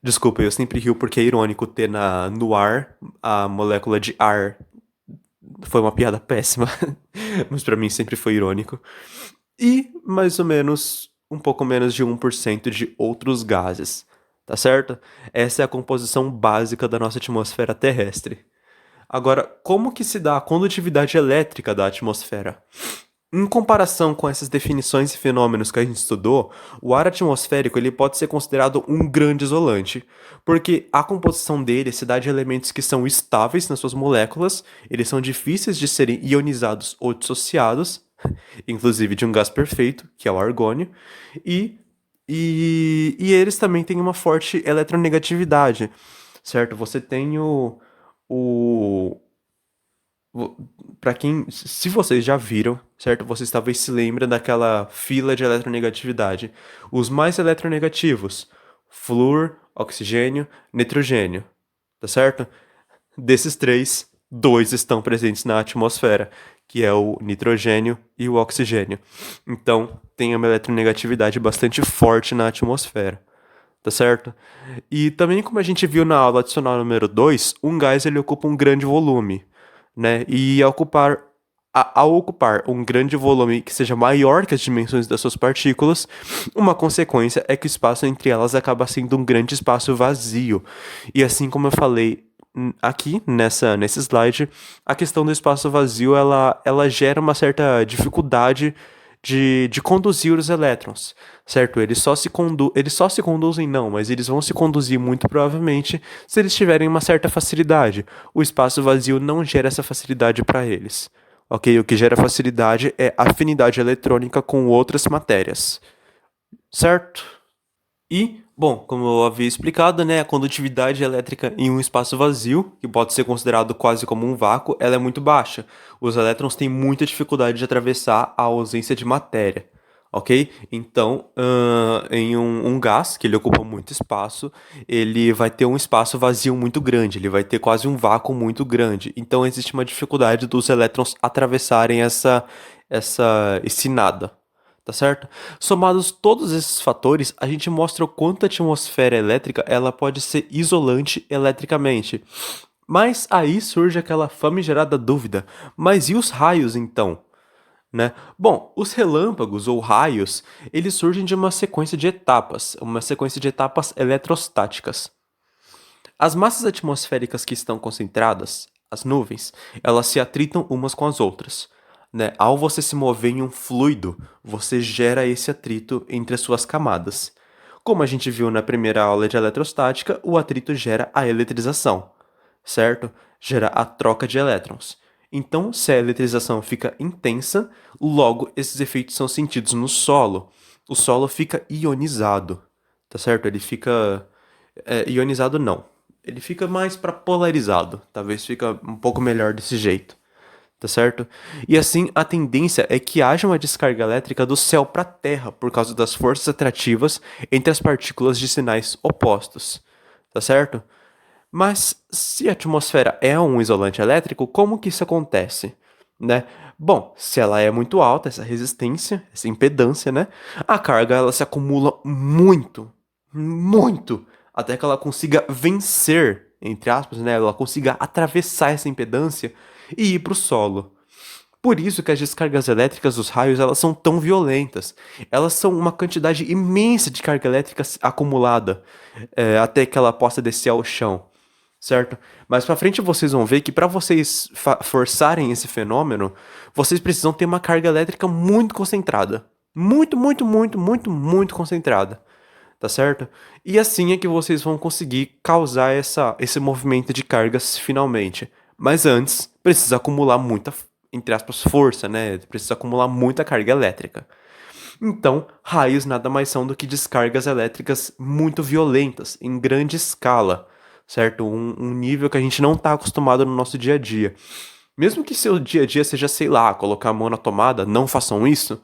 Desculpa, eu sempre rio porque é irônico ter no ar a molécula de ar. Foi uma piada péssima, mas pra mim sempre foi irônico. E mais ou menos um pouco menos de 1% de outros gases, tá certo? Essa é a composição básica da nossa atmosfera terrestre. Agora, como que se dá a condutividade elétrica da atmosfera? Em comparação com essas definições e fenômenos que a gente estudou, o ar atmosférico ele pode ser considerado um grande isolante, porque a composição dele se dá de elementos que são estáveis nas suas moléculas, eles são difíceis de serem ionizados ou dissociados, inclusive de um gás perfeito, que é o argônio, e, e eles também têm uma forte eletronegatividade, certo? Você tem o para quem, se vocês já viram, certo? Vocês talvez se lembrem daquela fila de eletronegatividade. Os mais eletronegativos, flúor, oxigênio, nitrogênio, tá certo? Desses três, dois estão presentes na atmosfera, que é o nitrogênio e o oxigênio. Então, tem uma eletronegatividade bastante forte na atmosfera, tá certo? E também, como a gente viu na aula adicional número 2, um gás ele ocupa um grande volume, né? E ao ocupar um grande volume que seja maior que as dimensões das suas partículas, uma consequência é que o espaço entre elas acaba sendo um grande espaço vazio. E assim como eu falei aqui nesse slide, a questão do espaço vazio ela gera uma certa dificuldade de conduzir os elétrons, certo? Eles só se conduzem, não, mas eles vão se conduzir muito provavelmente se eles tiverem uma certa facilidade. O espaço vazio não gera essa facilidade para eles, ok? O que gera facilidade é afinidade eletrônica com outras matérias, certo? E, bom, como eu havia explicado, né, a condutividade elétrica em um espaço vazio, que pode ser considerado quase como um vácuo, ela é muito baixa. Os elétrons têm muita dificuldade de atravessar a ausência de matéria, ok? Então, em um gás, que ele ocupa muito espaço, ele vai ter um espaço vazio muito grande, ele vai ter quase um vácuo muito grande. Então, existe uma dificuldade dos elétrons atravessarem esse nada, tá certo? Somados todos esses fatores, a gente mostra o quanto a atmosfera elétrica ela pode ser isolante eletricamente. Mas aí surge aquela famigerada dúvida: mas e os raios então? Né? Bom, os relâmpagos ou raios, eles surgem de uma sequência de etapas eletrostáticas. As massas atmosféricas que estão concentradas, as nuvens, elas se atritam umas com as outras, né? Ao você se mover em um fluido, você gera esse atrito entre as suas camadas. Como a gente viu na primeira aula de eletrostática, o atrito gera a eletrização, certo? Gera a troca de elétrons. Então, se a eletrização fica intensa, logo esses efeitos são sentidos no solo. O solo fica ionizado, tá certo? Ele fica ionizado não. Ele fica mais para polarizado. Talvez fica um pouco melhor desse jeito, tá certo? E assim, a tendência é que haja uma descarga elétrica do céu para a Terra por causa das forças atrativas entre as partículas de sinais opostos, tá certo? Mas se a atmosfera é um isolante elétrico, como que isso acontece, né? Bom, se ela é muito alta, essa resistência, essa impedância, né? A carga ela se acumula muito, muito, até que ela consiga vencer, entre aspas, né? Ela consiga atravessar essa impedância e ir para o solo. Por isso que as descargas elétricas dos raios elas são tão violentas. Elas são uma quantidade imensa de carga elétrica acumulada até que ela possa descer ao chão, certo? Mais pra frente vocês vão ver que para vocês forçarem esse fenômeno, vocês precisam ter uma carga elétrica muito concentrada. Muito, muito, muito, muito, muito concentrada. Tá certo? E assim é que vocês vão conseguir causar esse movimento de cargas finalmente. Mas antes, precisa acumular muita, entre aspas, força, né? Precisa acumular muita carga elétrica. Então, raios nada mais são do que descargas elétricas muito violentas, em grande escala, certo? Um nível que a gente não está acostumado no nosso dia a dia. Mesmo que seu dia a dia seja, sei lá, colocar a mão na tomada, não façam isso.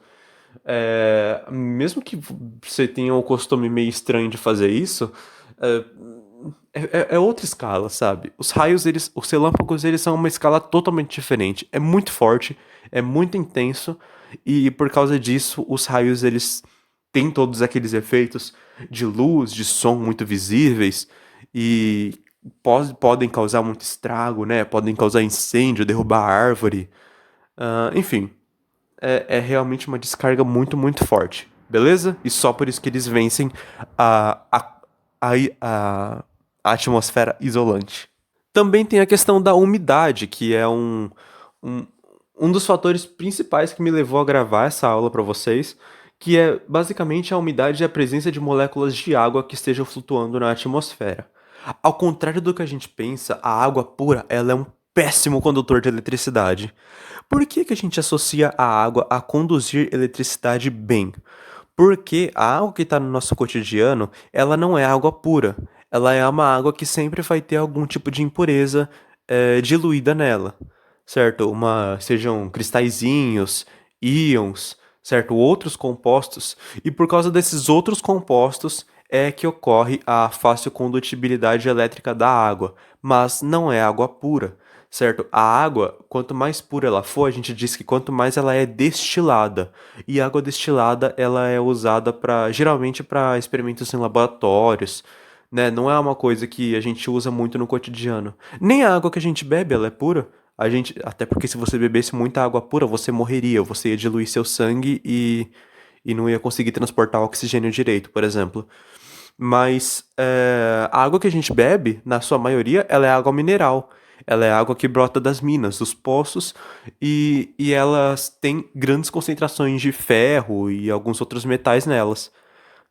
Mesmo que você tenha o costume meio estranho de fazer isso, é, é outra escala, sabe? Os raios, os relâmpagos, eles são uma escala totalmente diferente. É muito forte, é muito intenso, e por causa disso, os raios, eles têm todos aqueles efeitos de luz, de som muito visíveis, e podem causar muito estrago, né? Podem causar incêndio, derrubar árvore, enfim. É realmente uma descarga muito, muito forte, beleza? E só por isso que eles vencem a, a, a, a, a atmosfera isolante. Também tem a questão da umidade, que é um, um dos fatores principais que me levou a gravar essa aula para vocês, que é basicamente a umidade e a presença de moléculas de água que estejam flutuando na atmosfera. Ao contrário do que a gente pensa, a água pura ela é um péssimo condutor de eletricidade. Por que a gente associa a água a conduzir eletricidade bem? Porque a água que está no nosso cotidiano, ela não é água pura. Ela é uma água que sempre vai ter algum tipo de impureza diluída nela, certo? Sejam cristalzinhos, íons, certo? Outros compostos. E por causa desses outros compostos é que ocorre a fácil condutibilidade elétrica da água, mas não é água pura, certo? A água, quanto mais pura ela for, a gente diz que quanto mais ela é destilada. E a água destilada, ela é usada geralmente para experimentos em laboratórios, né? Não é uma coisa que a gente usa muito no cotidiano. Nem a água que a gente bebe, ela é pura. Até porque se você bebesse muita água pura, você morreria, você ia diluir seu sangue e não ia conseguir transportar oxigênio direito, por exemplo. Mas a água que a gente bebe, na sua maioria, ela é água mineral. Ela é água que brota das minas, dos poços, e elas têm grandes concentrações de ferro e alguns outros metais nelas,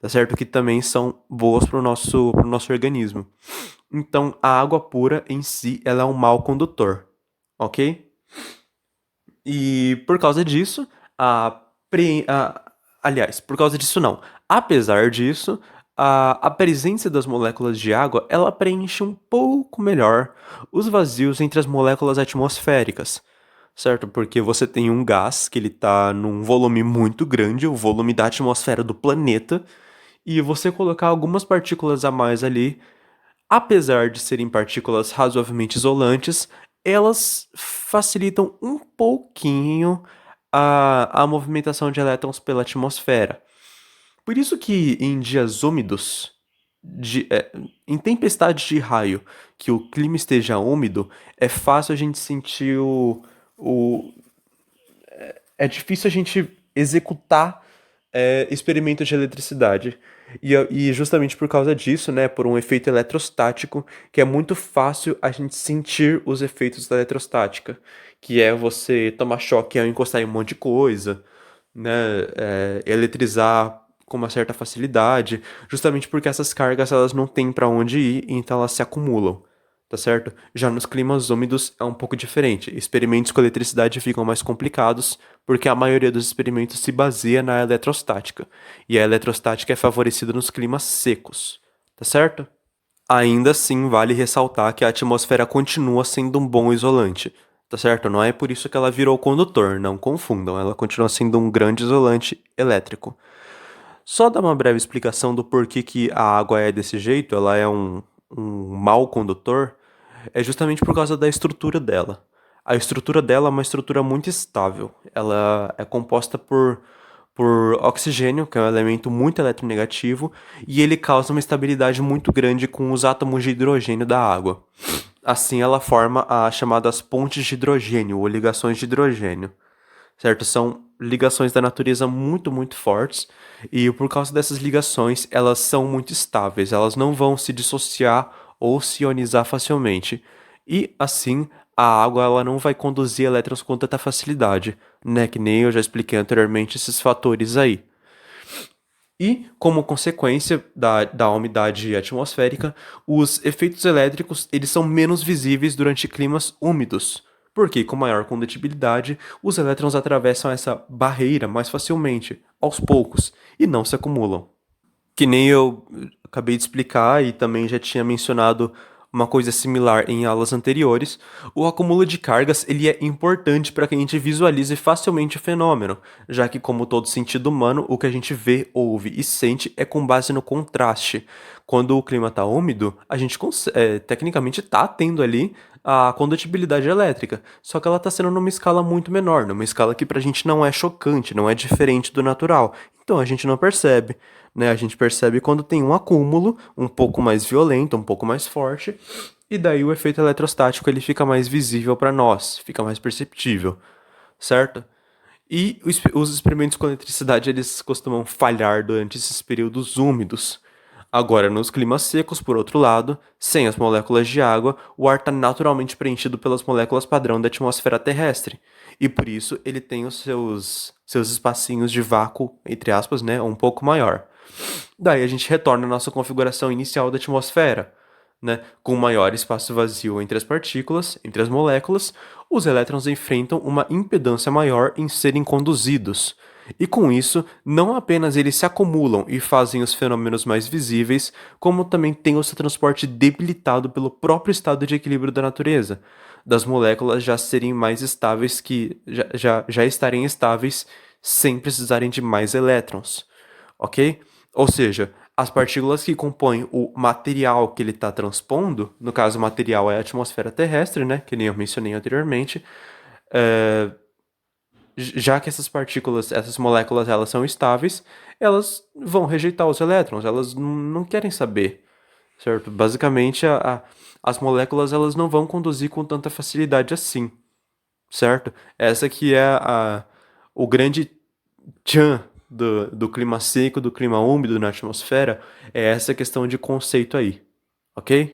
tá certo? Que também são boas pro nosso organismo. Então, a água pura em si, ela é um mau condutor, ok? E por causa disso, aliás, por causa disso não. Apesar disso, a presença das moléculas de água, ela preenche um pouco melhor os vazios entre as moléculas atmosféricas, certo? Porque você tem um gás que ele está num volume muito grande, o volume da atmosfera do planeta, e você colocar algumas partículas a mais ali, apesar de serem partículas razoavelmente isolantes, elas facilitam um pouquinho a movimentação de elétrons pela atmosfera. Por isso que em dias úmidos, em tempestades de raio, que o clima esteja úmido, é fácil a gente sentir o é difícil a gente executar experimentos de eletricidade. E justamente por causa disso, né, por um efeito eletrostático, que é muito fácil a gente sentir os efeitos da eletrostática, que é você tomar choque ao encostar em um monte de coisa, né, eletrizar com uma certa facilidade, justamente porque essas cargas elas não têm para onde ir, então elas se acumulam, tá certo? Já nos climas úmidos é um pouco diferente. Experimentos com eletricidade ficam mais complicados, porque a maioria dos experimentos se baseia na eletrostática, e a eletrostática é favorecida nos climas secos, tá certo? Ainda assim, vale ressaltar que a atmosfera continua sendo um bom isolante, tá certo? Não é por isso que ela virou condutor, não confundam, ela continua sendo um grande isolante elétrico. Só dar uma breve explicação do porquê que a água é desse jeito, ela é um mau condutor, é justamente por causa da estrutura dela. A estrutura dela é uma estrutura muito estável. Ela é composta por oxigênio, que é um elemento muito eletronegativo, e ele causa uma estabilidade muito grande com os átomos de hidrogênio da água. Assim, ela forma as chamadas pontes de hidrogênio, ou ligações de hidrogênio, certo? São ligações da natureza muito, muito fortes, e por causa dessas ligações, elas são muito estáveis, elas não vão se dissociar ou se ionizar facilmente. E assim, a água ela não vai conduzir elétrons com tanta facilidade, né? Que nem eu já expliquei anteriormente esses fatores aí. E, como consequência da umidade atmosférica, os efeitos elétricos eles são menos visíveis durante climas úmidos, porque com maior condutibilidade, os elétrons atravessam essa barreira mais facilmente, aos poucos, e não se acumulam. Que nem eu acabei de explicar e também já tinha mencionado uma coisa similar em aulas anteriores, o acúmulo de cargas ele é importante para que a gente visualize facilmente o fenômeno, já que como todo sentido humano, o que a gente vê, ouve e sente é com base no contraste. Quando o clima está úmido, a gente tecnicamente está tendo ali a condutibilidade elétrica, só que ela está sendo numa escala muito menor, numa escala que para a gente não é chocante, não é diferente do natural, então a gente não percebe, né? A gente percebe quando tem um acúmulo um pouco mais violento, um pouco mais forte, e daí o efeito eletrostático ele fica mais visível para nós, fica mais perceptível, certo? E os experimentos com eletricidade eles costumam falhar durante esses períodos úmidos. Agora, nos climas secos, por outro lado, sem as moléculas de água, o ar está naturalmente preenchido pelas moléculas padrão da atmosfera terrestre. E por isso ele tem os seus espacinhos de vácuo, entre aspas, né, um pouco maior. Daí a gente retorna à nossa configuração inicial da atmosfera, né? Com maior espaço vazio entre as partículas, entre as moléculas, os elétrons enfrentam uma impedância maior em serem conduzidos. E com isso, não apenas eles se acumulam e fazem os fenômenos mais visíveis, como também tem o seu transporte debilitado pelo próprio estado de equilíbrio da natureza, das moléculas já serem mais estáveis que já estarem estáveis sem precisarem de mais elétrons, ok? Ou seja, as partículas que compõem o material que ele está transpondo, no caso o material é a atmosfera terrestre, né, que nem eu mencionei anteriormente, é, já que essas partículas, essas moléculas, elas são estáveis, elas vão rejeitar os elétrons, elas não querem saber, certo? Basicamente, as moléculas elas não vão conduzir com tanta facilidade assim, certo? Essa que é o grande tchan do clima seco, do clima úmido na atmosfera, é essa questão de conceito aí, ok?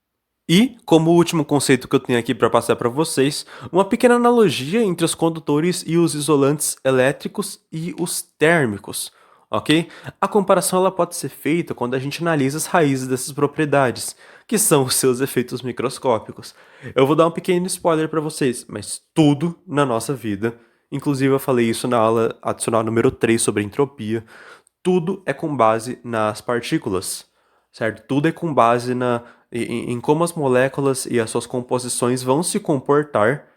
E, como último conceito que eu tenho aqui para passar para vocês, uma pequena analogia entre os condutores e os isolantes elétricos e os térmicos, ok? A comparação ela pode ser feita quando a gente analisa as raízes dessas propriedades, que são os seus efeitos microscópicos. Eu vou dar um pequeno spoiler para vocês, mas tudo na nossa vida, inclusive eu falei isso na aula adicional número 3 sobre entropia, tudo é com base nas partículas, certo? Tudo é com base em como as moléculas e as suas composições vão se comportar.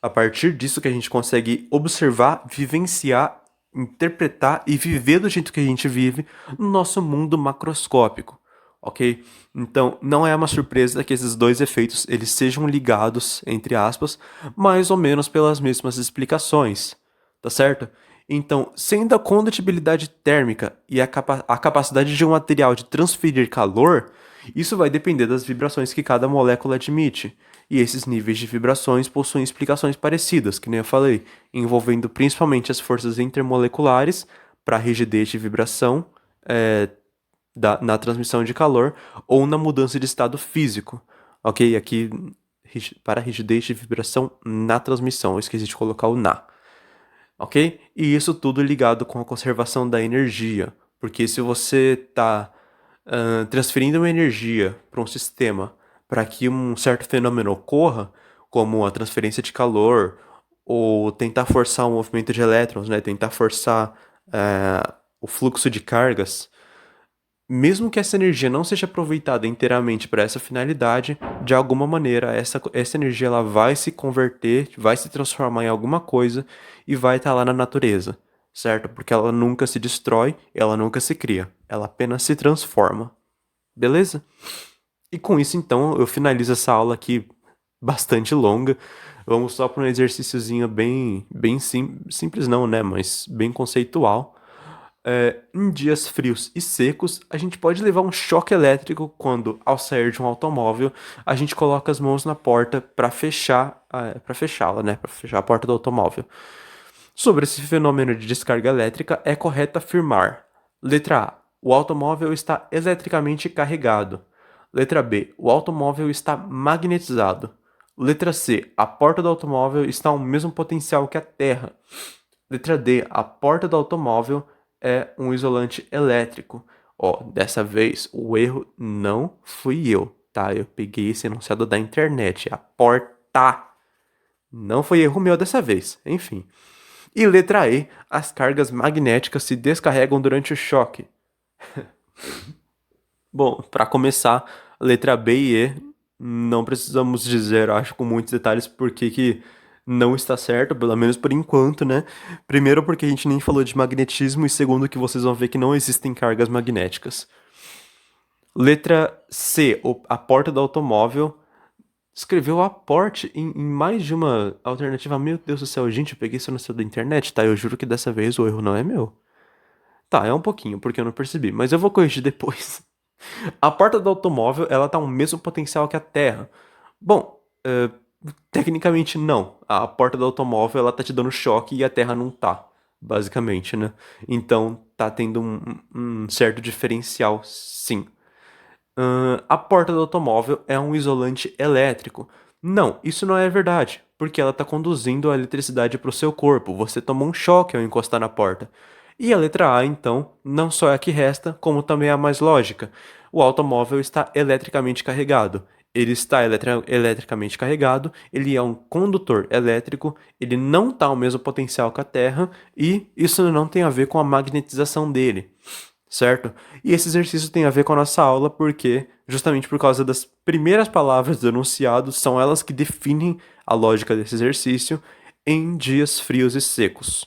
A partir disso que a gente consegue observar, vivenciar, interpretar e viver do jeito que a gente vive no nosso mundo macroscópico, ok? Então, não é uma surpresa que esses dois efeitos eles sejam ligados, entre aspas, mais ou menos pelas mesmas explicações, tá certo? Então, sendo a condutibilidade térmica e a capacidade de um material de transferir calor, isso vai depender das vibrações que cada molécula admite. E esses níveis de vibrações possuem explicações parecidas, que nem eu falei, envolvendo principalmente as forças intermoleculares para rigidez de vibração, na transmissão de calor ou na mudança de estado físico, ok? Aqui, para rigidez de vibração na transmissão, eu esqueci de colocar o na, ok? E isso tudo ligado com a conservação da energia, porque se você está transferindo uma energia para um sistema para que um certo fenômeno ocorra, como a transferência de calor, ou tentar forçar o movimento de elétrons, né? Tentar forçar o fluxo de cargas, mesmo que essa energia não seja aproveitada inteiramente para essa finalidade, de alguma maneira essa energia ela vai se converter, vai se transformar em alguma coisa e vai estar lá na natureza, certo? Porque ela nunca se destrói, ela nunca se cria, ela apenas se transforma. Beleza? E com isso, então, eu finalizo essa aula aqui bastante longa. Vamos só para um exercíciozinho bem simples, não, né? Mas bem conceitual. Em dias frios e secos, a gente pode levar um choque elétrico quando, ao sair de um automóvel, a gente coloca as mãos na porta para para fechá-la, né? Para fechar a porta do automóvel. Sobre esse fenômeno de descarga elétrica, é correto afirmar: letra A, o automóvel está eletricamente carregado. Letra B, o automóvel está magnetizado. Letra C, a porta do automóvel está ao mesmo potencial que a Terra. Letra D, a porta do automóvel é um isolante elétrico. Ó, dessa vez o erro não fui eu, tá? Eu peguei esse enunciado da internet. A porta. Não foi erro meu dessa vez. Enfim. E letra E, as cargas magnéticas se descarregam durante o choque. Bom, para começar, letra B e E, não precisamos dizer, acho, com muitos detalhes por que não está certo, pelo menos por enquanto, né? Primeiro, porque a gente nem falou de magnetismo, e segundo, que vocês vão ver que não existem cargas magnéticas. Letra C, a porta do automóvel. Escreveu aporte em mais de uma alternativa. Meu Deus do céu, gente, eu peguei isso no seu da internet, tá? Eu juro que dessa vez o erro não é meu. Tá, é um pouquinho, porque eu não percebi, mas eu vou corrigir depois. A porta do automóvel, ela tá o mesmo potencial que a Terra. Bom, tecnicamente não. A porta do automóvel, ela tá te dando choque e a Terra não tá, basicamente, né? Então, tá tendo um certo diferencial, sim. A porta do automóvel é um isolante elétrico. Não, isso não é verdade, porque ela está conduzindo a eletricidade para o seu corpo. Você toma um choque ao encostar na porta. E a letra A, então, não só é a que resta, como também é a mais lógica. O automóvel está eletricamente carregado. Ele está eletricamente carregado, ele é um condutor elétrico, ele não está ao mesmo potencial que a Terra, e isso não tem a ver com a magnetização dele, certo? E esse exercício tem a ver com a nossa aula porque, justamente por causa das primeiras palavras do enunciado, são elas que definem a lógica desse exercício em dias frios e secos,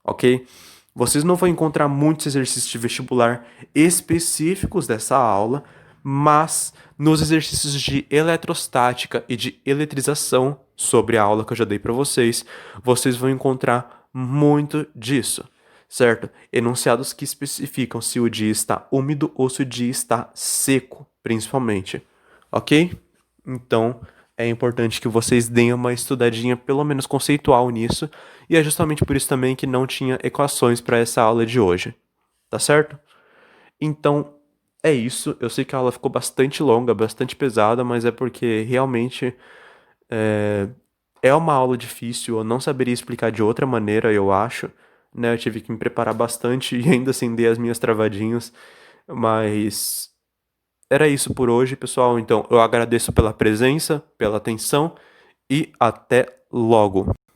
ok? Vocês não vão encontrar muitos exercícios de vestibular específicos dessa aula, mas nos exercícios de eletrostática e de eletrização, sobre a aula que eu já dei para vocês, vocês vão encontrar muito disso, certo? Enunciados que especificam se o dia está úmido ou se o dia está seco, principalmente, ok? Então, é importante que vocês deem uma estudadinha, pelo menos conceitual, nisso, e é justamente por isso também que não tinha equações para essa aula de hoje, tá certo? Então, é isso. Eu sei que a aula ficou bastante longa, bastante pesada, mas é porque realmente é, é uma aula difícil. Eu não saberia explicar de outra maneira, eu acho, né? Eu tive que me preparar bastante e ainda assim dei as minhas travadinhas, mas era isso por hoje, pessoal. Então, eu agradeço pela presença, pela atenção e até logo.